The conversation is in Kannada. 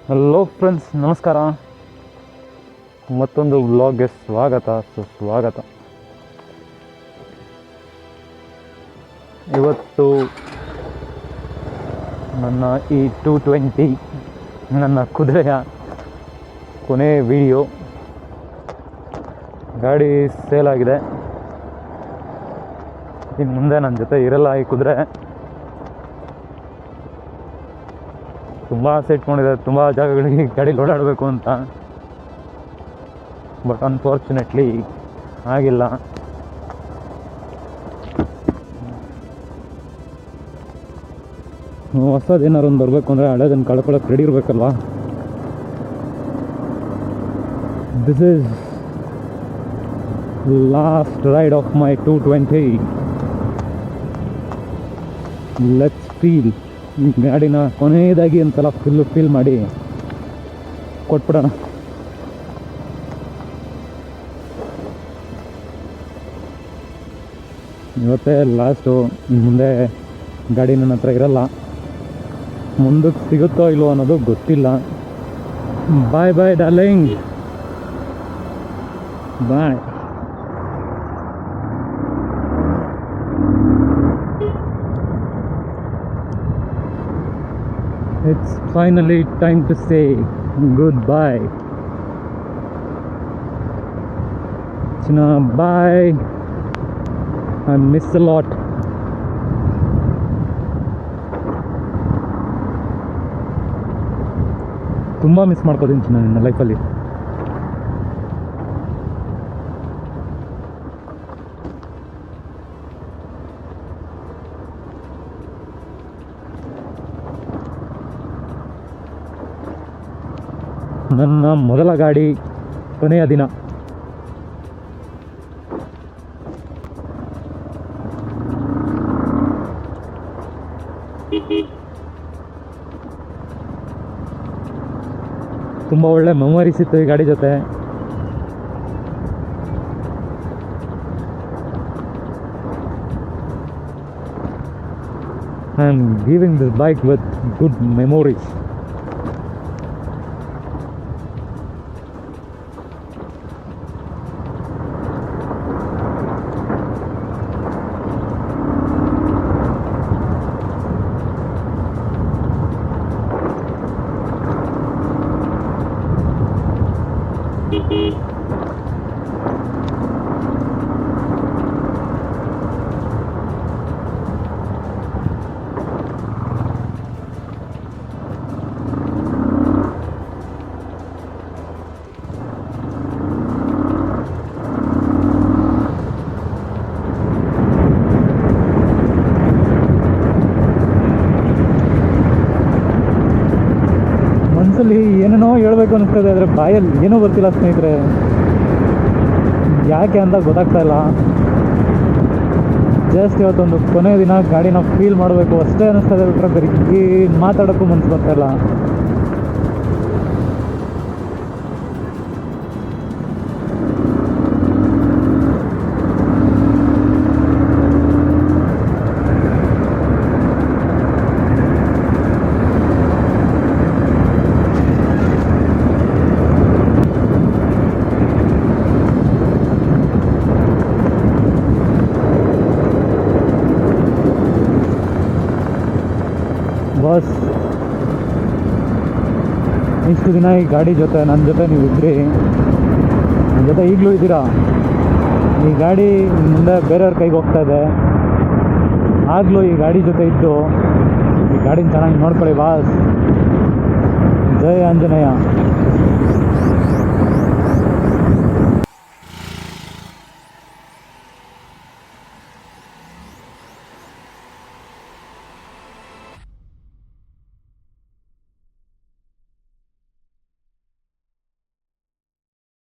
ಹಲೋ ಫ್ರೆಂಡ್ಸ್, ನಮಸ್ಕಾರ. ಮತ್ತೊಂದು ವ್ಲಾಗ್ಗೆ ಸುಸ್ವಾಗತ. ಇವತ್ತು ನನ್ನ ಈ 220 ನನ್ನ ಕುದುರೆಯ ಕೊನೆ ವಿಡಿಯೋ. ಗಾಡಿ ಸೇಲ್ ಆಗಿದೆ. ಇನ್ನು ಮುಂದೆ ನನ್ನ ಜೊತೆ ಇರಲ್ಲ ಈ ಕುದುರೆ. ತುಂಬ ಆಸೆ ಇಟ್ಕೊಂಡಿದೆ, ತುಂಬ ಜಾಗಗಳಿಗೆ ಗಾಡೀಲಿ ಓಡಾಡಬೇಕು ಅಂತ. ಬಟ್ ಅನ್ಫಾರ್ಚುನೇಟ್ಲಿ ಆಗಿಲ್ಲ. ಹೊಸದು ಏನಾರು ಒಂದು ಬರಬೇಕು ಅಂದರೆ ಹಳೇದನ್ನು ಕಳ್ಕೊಳ್ಳೋಕೆ ರೆಡಿ ಇರಬೇಕಲ್ವ. This is last ride of my 220. Let's feel. ಗಾಡಿನ ಕೊನೆಯದಾಗಿ ಒಂದ್ಸಲ ಫೀಲ್ ಮಾಡಿ ಕೊಟ್ಬಿಡೋಣ. ಇವತ್ತೇ ಲಾಸ್ಟು. ಮುಂದೆ ಗಾಡಿ ನನ್ನ ಹತ್ರ ಇರಲ್ಲ. ಮುಂದಕ್ಕೆ ಸಿಗುತ್ತೋ ಇಲ್ವೋ ಅನ್ನೋದು ಗೊತ್ತಿಲ್ಲ. Bye bye darling, bye. It's finally time to say goodbye. China, bye. I miss a lot. ತುಂಬ ಮಿಸ್ ಮಾಡ್ಕೋತೀನಿ ಚಿನ್ನ ನನ್ನ ಲೈಫಲ್ಲಿ. ನನ್ನ ಮೊದಲ ಗಾಡಿ, ಕೊನೆಯ ದಿನ. ತುಂಬ ಒಳ್ಳೆ ಮೆಮೊರೀಸ್ ಇತ್ತು ಈ ಗಾಡಿ ಜೊತೆ. I am giving this bike with good memories. ಮನಸ್ಸಲ್ಲಿ ಏನೇನೋ ಹೇಳ್ಬೇಕು ಅನಿಸ್ತದೆ, ಆದರೆ ಬಾಯಲ್ಲಿ ಏನೂ ಬರ್ತಿಲ್ಲ ಸ್ನೇಹಿತರೆ. ಯಾಕೆ ಅಂತ ಗೊತ್ತಾಗ್ತಾ ಇಲ್ಲ. ಜಸ್ಟ್ ಇವತ್ತೊಂದು ಕೊನೆಯ ದಿನ ಗಾಡಿನ ಫೀಲ್ ಮಾಡಬೇಕು ಅಷ್ಟೇ ಅನ್ನಿಸ್ತದೆ ಬಿಟ್ಟರೆ ಬರೀ ಮಾತಾಡೋಕ್ಕೂ ಮನಸ್ಸು ಬರ್ತಾಯಿಲ್ಲ. ಬಸ್ ಇಷ್ಟು ದಿನ ಈ ಗಾಡಿ ಜೊತೆ ನನ್ನ ಜೊತೆ ನೀವು ಇದ್ರಿ, ನನ್ನ ಜೊತೆ ಈಗಲೂ ಇದ್ದೀರಾ. ಈ ಗಾಡಿ ಮುಂದೆ ಬೇರೆಯವ್ರ ಕೈಗೆ ಹೋಗ್ತಾ ಇದೆ. ಆಗಲೂ ಈ ಗಾಡಿ ಜೊತೆ ಇದ್ದು ಈ ಗಾಡಿನ ಚೆನ್ನಾಗಿ ನೋಡ್ಕೊಳ್ಳಿ ಬಾಸ್. ಜೈ ಆಂಜನೇಯ.